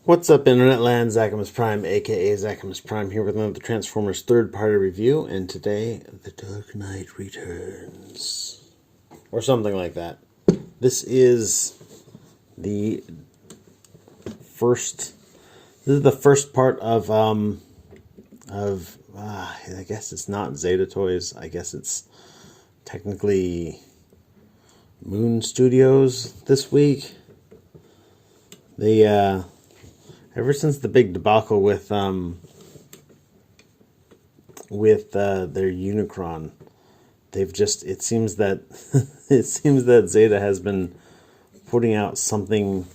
What's up, Internet Land? Zachamus Prime, aka Zachamus Prime, here with another Transformers third-party review, and today, The Dark Knight Returns. Or something like that. This is the first part of I guess it's not Zeta Toys. I guess it's technically Moon Studios this week. They, ever since the big debacle with their Unicron, they've just, it seems that Zeta has been putting out something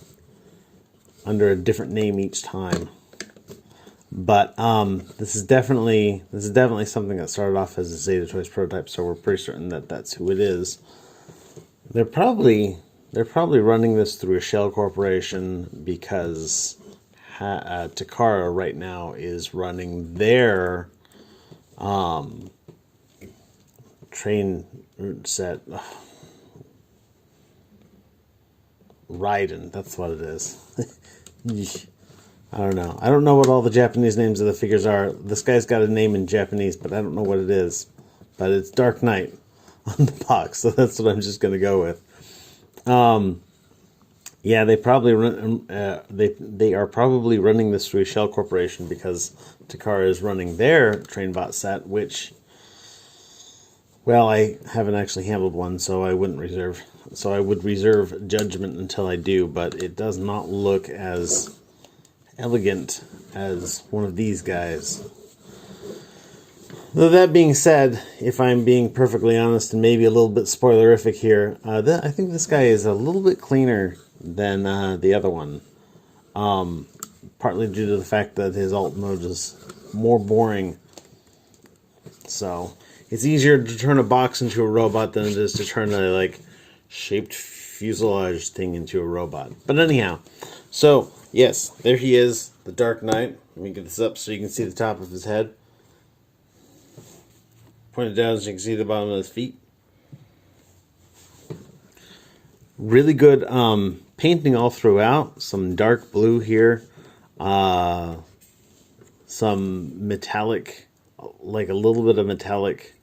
under a different name each time. But this is definitely something that started off as a Zeta Toys prototype, so we're pretty certain that that's who it is. They're probably running this through a shell corporation because Takara right now is running their train set. Raiden, that's what it is. I don't know. I don't know what all the Japanese names of the figures are. This guy's got a name in Japanese, but I don't know what it is. But it's Dark Knight on the box, so that's what I'm just going to go with. Yeah, they probably run. They are probably running this through a shell corporation because Takara is running their Trainbot set, which, well, I haven't actually handled one, so I wouldn't reserve. So I would reserve judgment until I do, but it does not look as elegant as one of these guys. Though that being said, if I'm being perfectly honest and maybe a little bit spoilerific here, I think this guy is a little bit cleaner than the other one. Partly due to the fact that his alt mode is more boring. So it's easier to turn a box into a robot than it is to turn a like shaped fuselage thing into a robot. But anyhow, so yes, there he is, the Dark Knight. Let me get this up so you can see the top of his head. Point it down so you can see the bottom of his feet. Really good painting all throughout. Some dark blue here. Some metallic, like a little bit of metallic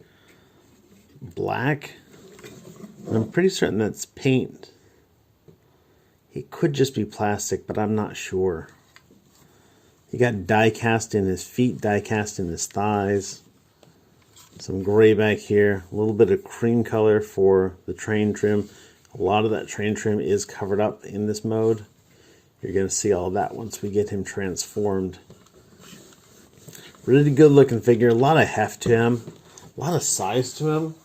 black. I'm pretty certain that's paint. It could just be plastic, but I'm not sure. He got die cast in his feet, die cast in his thighs. Some gray back here. A little bit of cream color for the train trim. A lot of that train trim is covered up in this mode. You're going to see all that once we get him transformed. Really good looking figure. A lot of heft to him. A lot of size to him.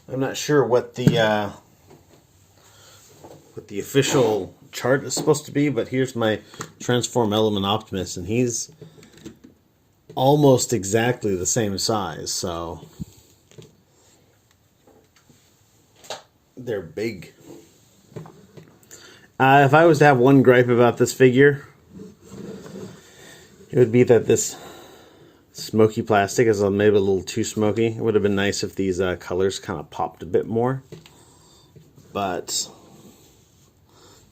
I'm not sure what the official chart is supposed to be, but here's my Transform Element Optimus, and he's almost exactly the same size, so they're big. If I was to have one gripe about this figure, it would be that this Smoky Plastic is maybe a little too smoky. It would have been nice if these colors kind of popped a bit more, but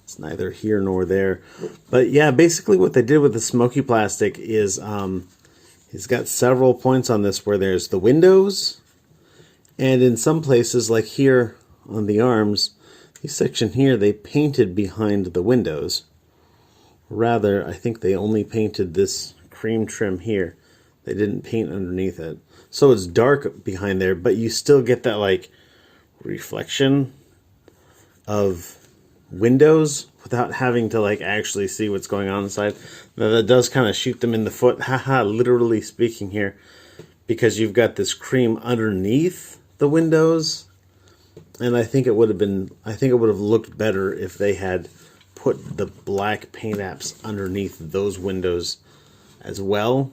it's neither here nor there. But yeah, basically what they did with the Smoky Plastic is he's got several points on this where there's the windows, and in some places, like here on the arms, this section here, they painted behind the windows. Rather, I think they only painted this cream trim here. They didn't paint underneath it. So it's dark behind there, but you still get that like reflection of windows without having to like actually see what's going on inside. Now that does kind of shoot them in the foot, haha, literally speaking here, because you've got this cream underneath the windows, and I think it would have looked better if they had put the black paint apps underneath those windows as well.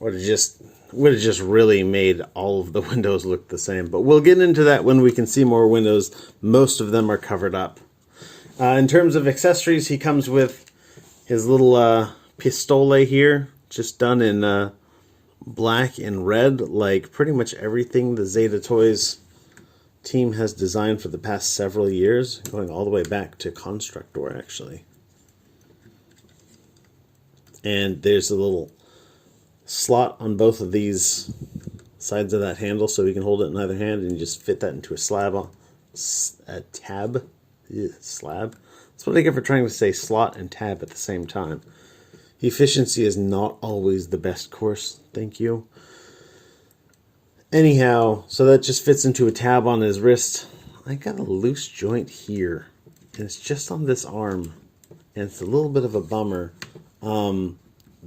Would have just really made all of the windows look the same. But we'll get into that when we can see more windows. Most of them are covered up. In terms of accessories, he comes with his little pistole here, just done in black and red, like pretty much everything the Zeta Toys team has designed for the past several years, going all the way back to Constructor, actually. And there's a little slot on both of these sides of that handle so we can hold it in either hand and just fit that into a slab, a tab. Ugh, slab. That's what I get for trying to say slot and tab at the same time. Efficiency is not always the best course. Thank you. Anyhow, so that just fits into a tab on his wrist. I got a loose joint here, and it's just on this arm, and it's a little bit of a bummer.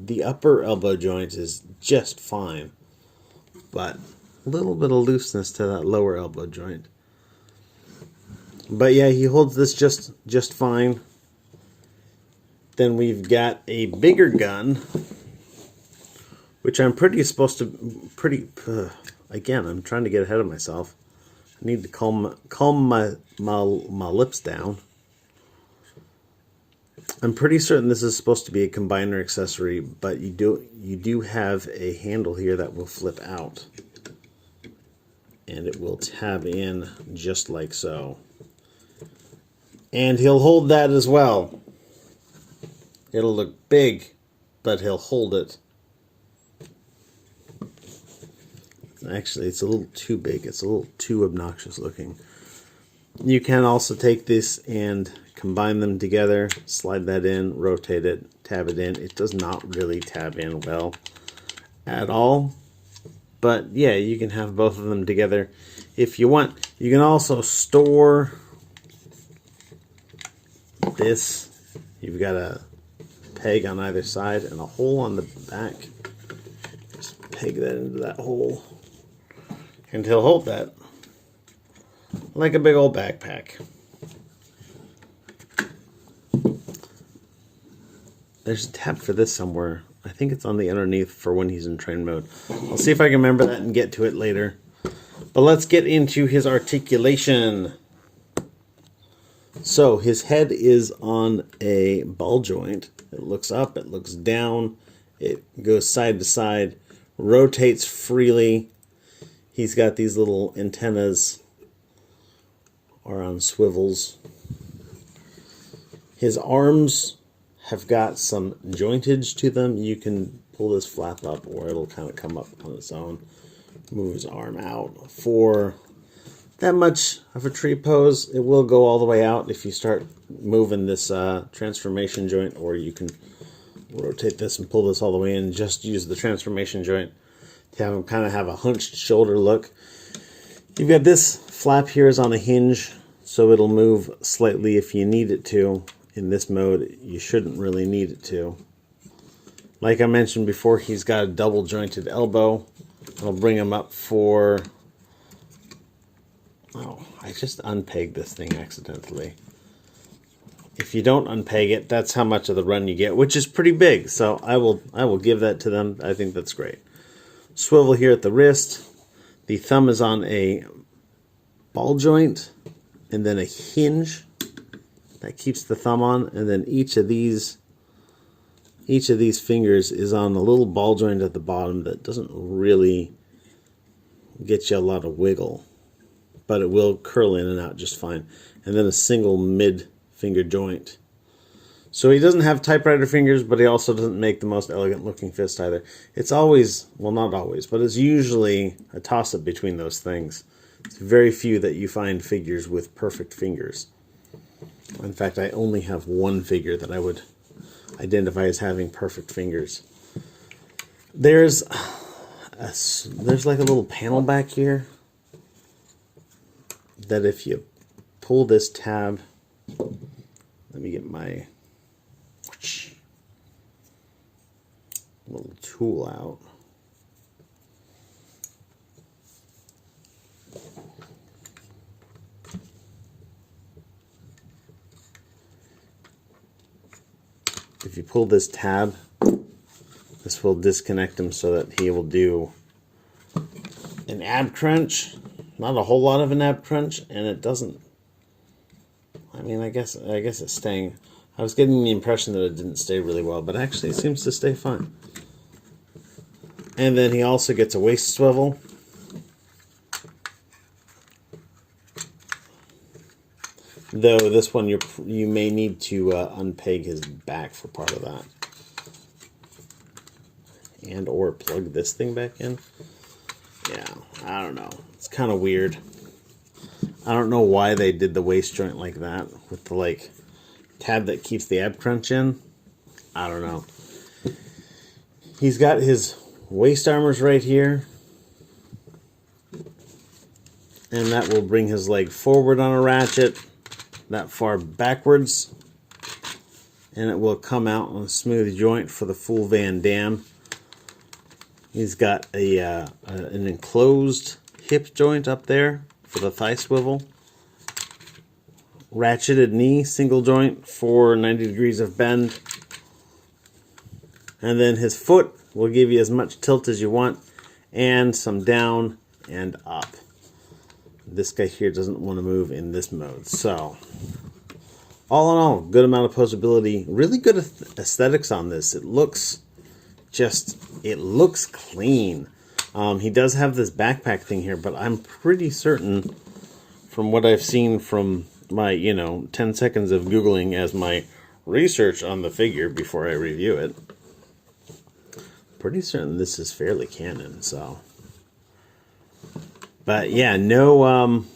The upper elbow joint is just fine, but a little bit of looseness to that lower elbow joint. But yeah, he holds this just fine. Then we've got a bigger gun, which I'm again, I'm trying to get ahead of myself. I need to calm my lips down. I'm pretty certain this is supposed to be a combiner accessory, but you do have a handle here that will flip out. And it will tab in just like so. And he'll hold that as well. It'll look big, but he'll hold it. Actually, it's a little too big. It's a little too obnoxious looking. You can also take this and combine them together, slide that in, rotate it, tab it in. It does not really tab in well at all. But yeah, you can have both of them together if you want. You can also store this. You've got a peg on either side and a hole on the back. Just peg that into that hole. And he'll hold that like a big old backpack. There's a tab for this somewhere. I think it's on the underneath for when he's in train mode. I'll see if I can remember that and get to it later. But let's get into his articulation. So his head is on a ball joint. It looks up, it looks down, it goes side to side, rotates freely. He's got these little antennas are on swivels. His arms have got some jointage to them. You can pull this flap up or it'll kind of come up on its own. Move his arm out. For that much of a tree pose, it will go all the way out if you start moving this transformation joint, or you can rotate this and pull this all the way in and just use the transformation joint to have him kind of have a hunched shoulder look. You've got this flap here is on a hinge, so it'll move slightly if you need it to. In this mode, you shouldn't really need it to. Like I mentioned before, he's got a double jointed elbow. I'll bring him up for... Oh, I just unpegged this thing accidentally. If you don't unpeg it, that's how much of the run you get, which is pretty big. So I will give that to them. I think that's great. Swivel here at the wrist. The thumb is on a ball joint and then a hinge that keeps the thumb on, and then each of these fingers is on a little ball joint at the bottom that doesn't really get you a lot of wiggle, but it will curl in and out just fine. And then a single mid finger joint. So he doesn't have typewriter fingers, but he also doesn't make the most elegant looking fist either. It's always, well, not always, but it's usually a toss-up between those things. It's very few that you find figures with perfect fingers. In fact, I only have one figure that I would identify as having perfect fingers. There's like a little panel back here that if you pull this tab, let me get my little tool out. If you pull this tab, this will disconnect him so that he will do an ab crunch. Not a whole lot of an ab crunch, and it doesn't. I mean, I guess it's staying. I was getting the impression that it didn't stay really well, but actually it seems to stay fine. And then he also gets a waist swivel. Though this one you may need to unpeg his back for part of that. and or plug this thing back in. Yeah, I don't know. It's kind of weird. I don't know why they did the waist joint like that with the like tab that keeps the ab crunch in. I don't know. He's got his waist armors right here, and that will bring his leg forward on a ratchet, that far backwards, and it will come out on a smooth joint for the full Van Dam. He's got an enclosed hip joint up there for the thigh swivel. Ratcheted knee, single joint for 90 degrees of bend. And then his foot will give you as much tilt as you want, and some down and up. This guy here doesn't want to move in this mode. So, all in all, good amount of posability. Really good aesthetics on this. It looks clean. He does have this backpack thing here, but I'm pretty certain from what I've seen from my, 10 seconds of Googling as my research on the figure before I review it, pretty certain this is fairly canon, so. But yeah, no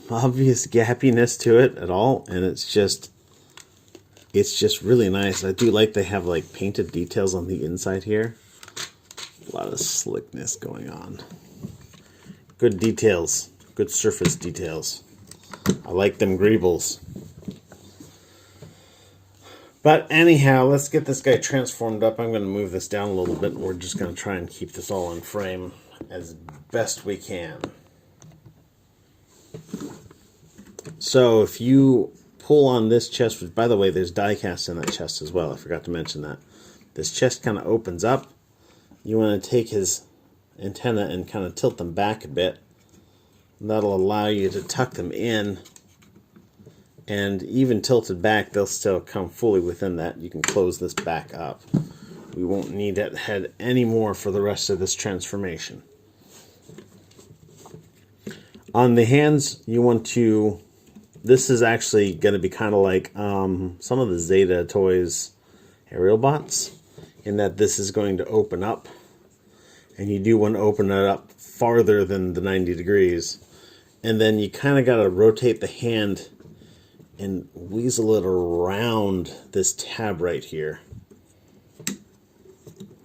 obvious gappiness to it at all, and it's just really nice. I do like they have like painted details on the inside here. A lot of slickness going on. Good details, good surface details. I like them greebles. But anyhow, let's get this guy transformed up. I'm going to move this down a little bit, and we're just going to try and keep this all in frame as best we can. So if you pull on this chest, which by the way, there's die cast in that chest as well. I forgot to mention that. This chest kind of opens up. You want to take his antenna and kind of tilt them back a bit. That'll allow you to tuck them in, and even tilted back, they'll still come fully within that. You can close this back up. We won't need that head anymore for the rest of this transformation. On the hands, you want to, this is actually going to be kind of like some of the Zeta Toys aerial bots, in that this is going to open up, and you do want to open it up farther than the 90 degrees. And then you kind of got to rotate the hand and weasel it around this tab right here.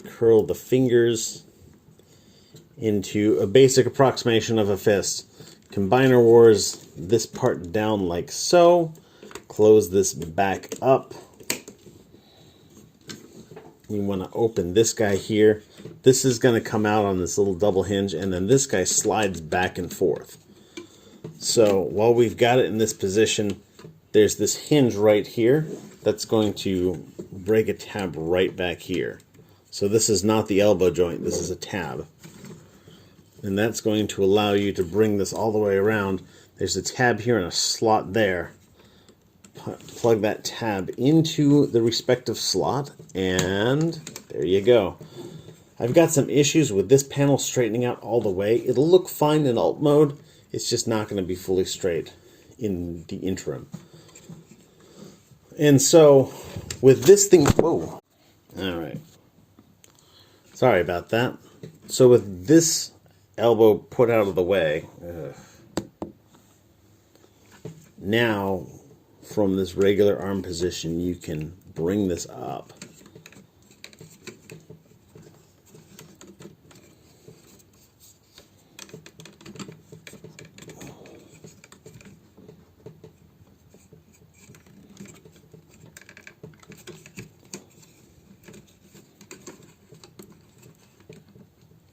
Curl the fingers into a basic approximation of a fist. Combiner Wars this part down like so. Close this back up. You want to open this guy here. This is going to come out on this little double hinge, and then this guy slides back and forth. So while we've got it in this position, there's this hinge right here that's going to break a tab right back here. So this is not the elbow joint, this is a tab. And that's going to allow you to bring this all the way around. There's a tab here and a slot there. Plug that tab into the respective slot, and there you go. I've got some issues with this panel straightening out all the way. It'll look fine in alt mode. It's just not going to be fully straight in the interim. And so, with this thing... Whoa. Alright. Sorry about that. So with this elbow put out of the way... Now, from this regular arm position, you can bring this up.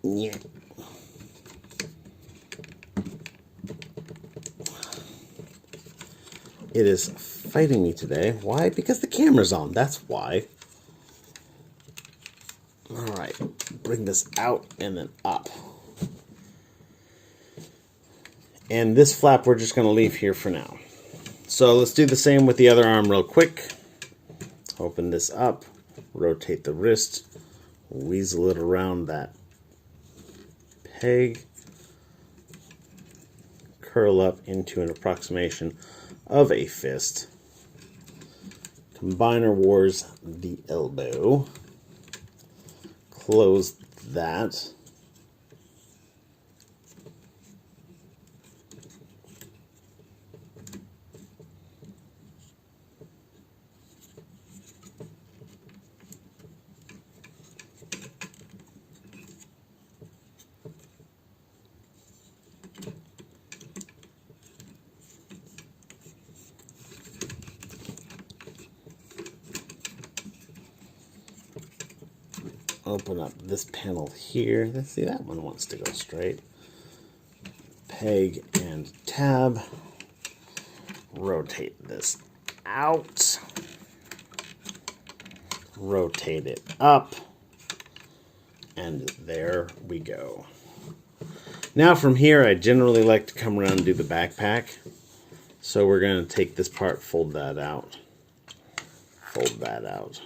Yeah. It is fighting me today. Why? Because the camera's on. That's why. Alright. Bring this out and then up. And this flap we're just going to leave here for now. So let's do the same with the other arm real quick. Open this up. Rotate the wrist. Weasel it around that peg. Curl up into an approximation of a fist. Combiner Wars the elbow. Close that. Open up this panel here. Let's see, that one wants to go straight. Peg and tab. Rotate this out. Rotate it up. And there we go. Now from here, I generally like to come around and do the backpack. So we're going to take this part, fold that out. Fold that out.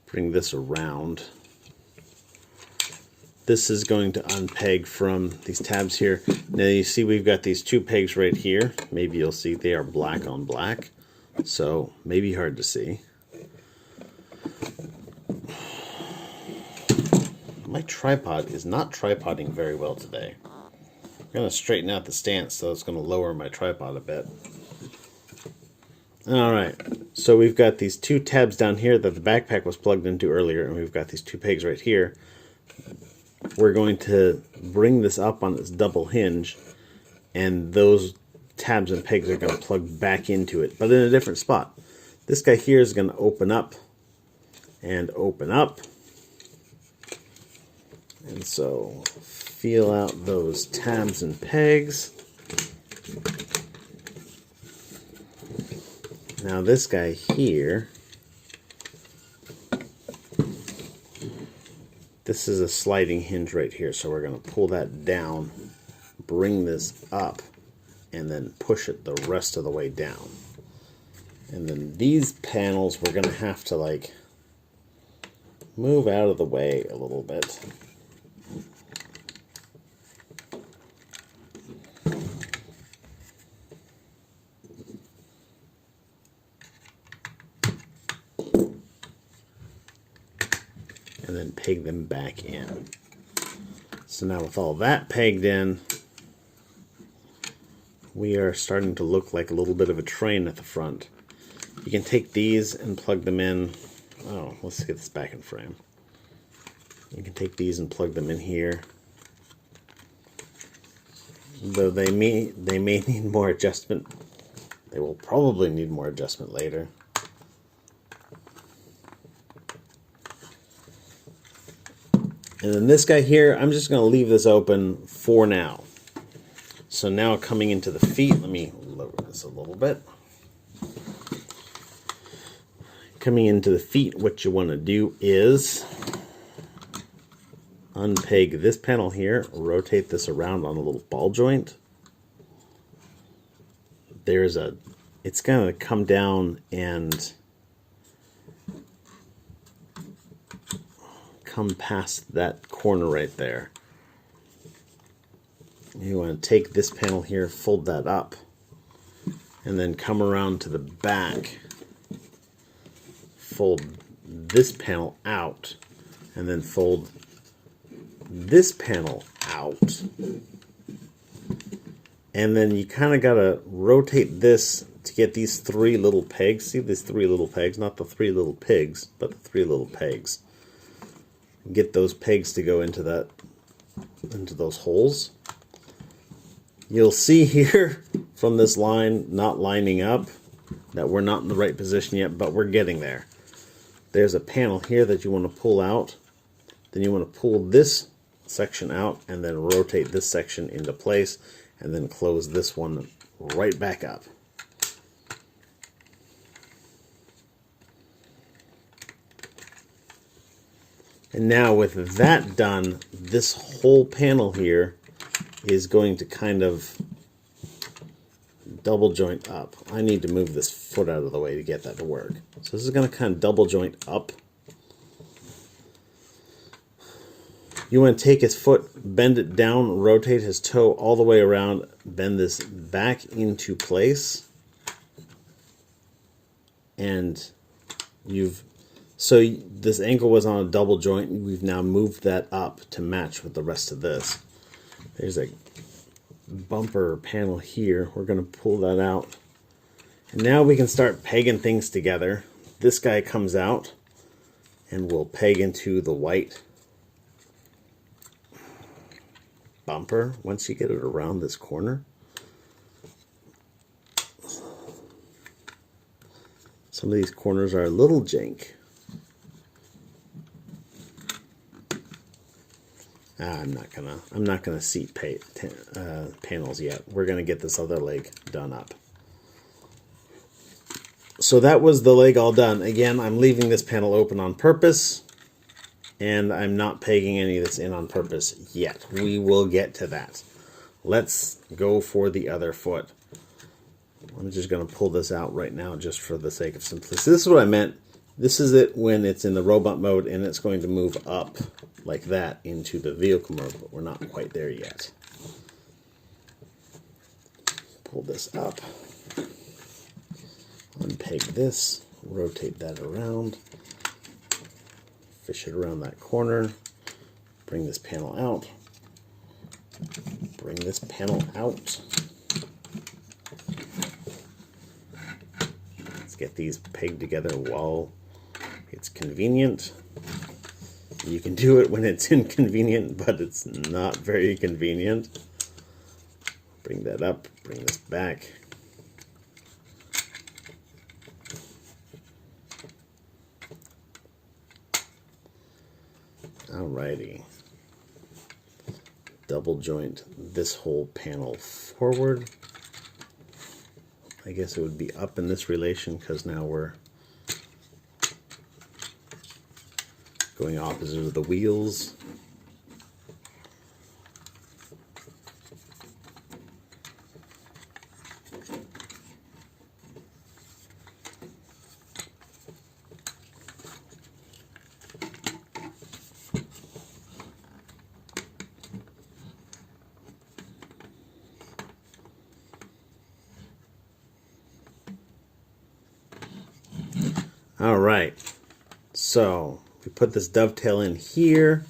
Bring this around. This is going to unpeg from these tabs here. Now you see we've got these two pegs right here. Maybe you'll see they are black on black. So maybe hard to see. My tripod is not tripoding very well today. I'm going to straighten out the stance so it's going to lower my tripod a bit. Alright, so we've got these two tabs down here that the backpack was plugged into earlier, and we've got these two pegs right here. We're going to bring this up on its double hinge, and those tabs and pegs are going to plug back into it, but in a different spot. This guy here is going to open up and open up. And so feel out those tabs and pegs. Now this guy here, this is a sliding hinge right here, so we're going to pull that down, bring this up, and then push it the rest of the way down. And then these panels we're going to have to like move out of the way a little bit. And then peg them back in. So now with all that pegged in, we are starting to look like a little bit of a train at the front. You can take these and plug them in. Oh, let's get this back in frame. You can take these and plug them in here. Though they may need more adjustment. They will probably need more adjustment later. And then this guy here, I'm just going to leave this open for now. So now coming into the feet, let me lower this a little bit. Coming into the feet, what you want to do is unpeg this panel here, rotate this around on a little ball joint. It's going to come down and come past that corner right there. You want to take this panel here, fold that up, and then come around to the back, fold this panel out, and then fold this panel out. And then you kind of got to rotate this to get these three little pegs. See these three little pegs? Not the three little pigs, but the three little pegs. Get those pegs to go into those holes. You'll see here from this line not lining up that we're not in the right position yet, but we're getting there. There's a panel here that you want to pull out. Then you want to pull this section out and then rotate this section into place and then close this one right back up. And now with that done, this whole panel here is going to kind of double joint up. I need to move this foot out of the way to get that to work. So this is going to kind of double joint up. You want to take his foot, bend it down, rotate his toe all the way around, bend this back into place. And you've So this ankle was on a double joint. We've now moved that up to match with the rest of this. There's a bumper panel here. We're going to pull that out. And now we can start pegging things together. This guy comes out and we'll peg into the white bumper once you get it around this corner. Some of these corners are a little jank. I'm not gonna seat panels yet. We're gonna get this other leg done up. So that was the leg all done. Again, I'm leaving this panel open on purpose, and I'm not pegging any of this in on purpose yet. We will get to that. Let's go for the other foot. I'm just going to pull this out right now just for the sake of simplicity. This is what I meant. This is it when it's in the robot mode and it's going to move up like that into the vehicle mode, but we're not quite there yet. Pull this up. Unpeg this. Rotate that around. Fish it around that corner. Bring this panel out. Bring this panel out. Let's get these pegged together while it's convenient. You can do it when it's inconvenient, but it's not very convenient. Bring that up, bring this back. Alrighty. Double joint this whole panel forward. I guess it would be up in this relation because now we're going opposite of the wheels. All right, so we put this dovetail in here.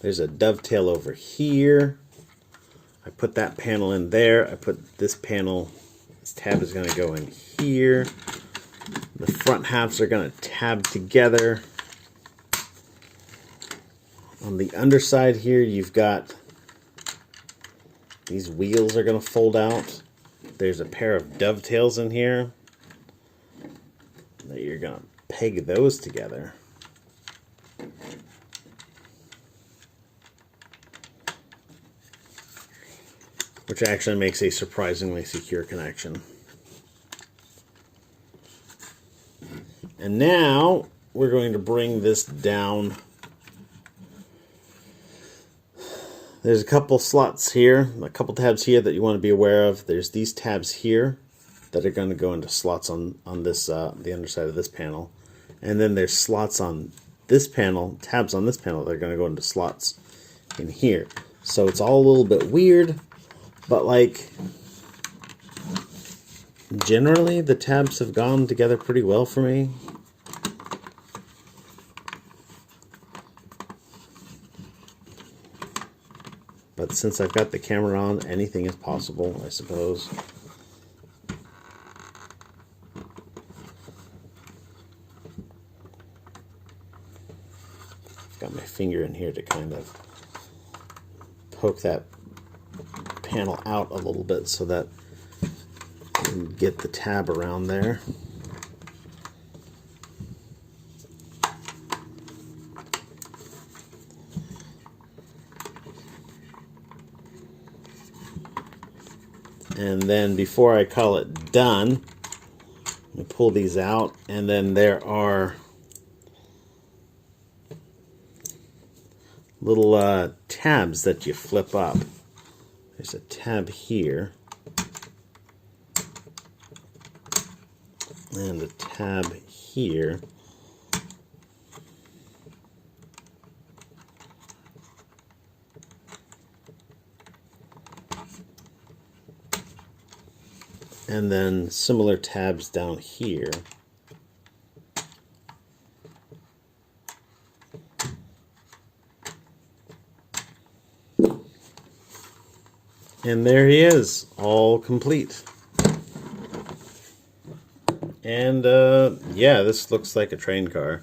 There's a dovetail over here. I put that panel in there. I put this panel, this tab is going to go in here. The front halves are going to tab together. On the underside here, you've got these wheels are going to fold out. There's a pair of dovetails in here that you're going to peg those together. Which actually makes a surprisingly secure connection. And now we're going to bring this down. There's a couple slots here, a couple tabs here that you want to be aware of. There's these tabs here that are going to go into slots on this the underside of this panel. And then there's slots on this panel, tabs on this panel that are going to go into slots in here. So it's all a little bit weird, but like generally the tabs have gone together pretty well for me. But since I've got the camera on, anything is possible, I suppose. Got my finger in here to kind of poke that panel out a little bit so that I can get the tab around there. And then before I call it done, I pull these out, and then there are little tabs that you flip up. There's a tab here and a tab here. And then similar tabs down here. And there he is, all complete. And yeah, this looks like a train car.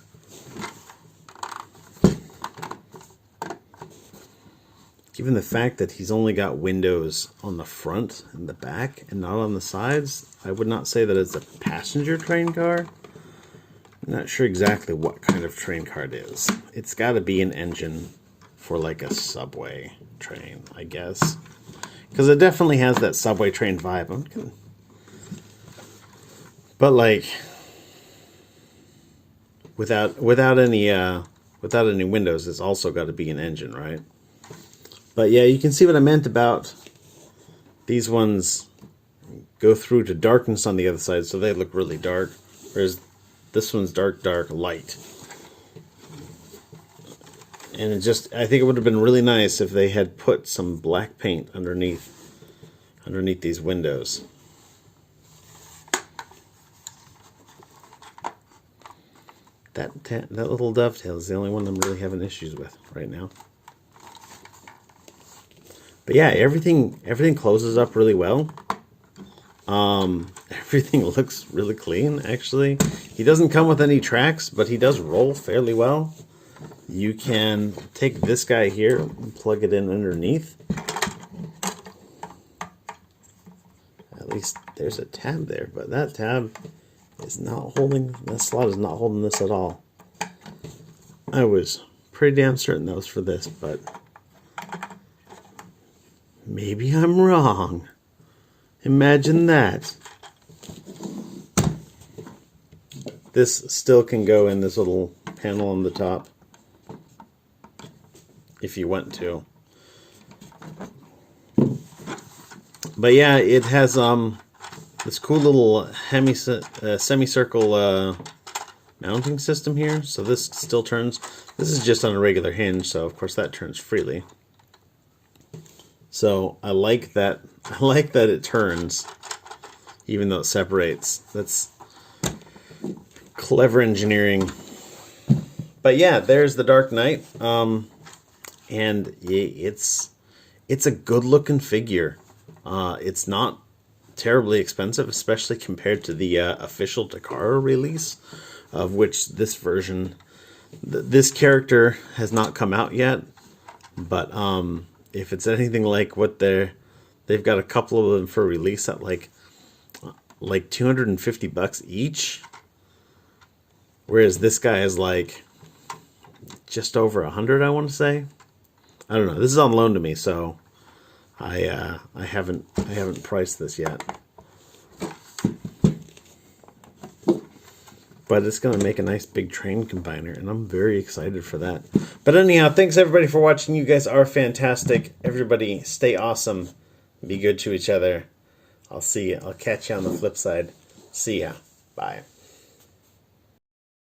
Given the fact that he's only got windows on the front and the back and not on the sides, I would not say that it's a passenger train car. I'm not sure exactly what kind of train car it is. It's got to be an engine for like a subway train, I guess. Because it definitely has that subway train vibe. But like, without any windows, it's also got to be an engine, right? But yeah, you can see what I meant about these ones go through to darkness on the other side, so they look really dark, whereas this one's dark, dark, light. And it just, I think it would have been really nice if they had put some black paint underneath these windows. That little dovetail is the only one I'm really having issues with right now. But yeah, everything closes up really well. Everything looks really clean, actually. He doesn't come with any tracks, but he does roll fairly well. You can take this guy here and plug it in underneath. At least there's a tab there, but that tab is not holding, that slot is not holding this at all. I was pretty damn certain that was for this, but maybe I'm wrong. Imagine that. This still can go in this little panel on the top if you want to. But yeah, it has this cool little semicircle mounting system here. So this still turns. This is just on a regular hinge, so of course that turns freely. So I like that. I like that it turns, even though it separates. That's clever engineering. But yeah, there's the Dark Knight, and it's a good-looking figure. It's not terribly expensive, especially compared to the official Takara release, of which this version, this character has not come out yet. But if it's anything like what they've got a couple of them for release at like $250 each, whereas this guy is like just over 100, I want to say. I don't know. This is on loan to me, so I haven't priced this yet. But it's going to make a nice big train combiner, and I'm very excited for that. But anyhow, thanks everybody for watching. You guys are fantastic. Everybody stay awesome. Be good to each other. I'll catch you on the flip side. See ya. Bye.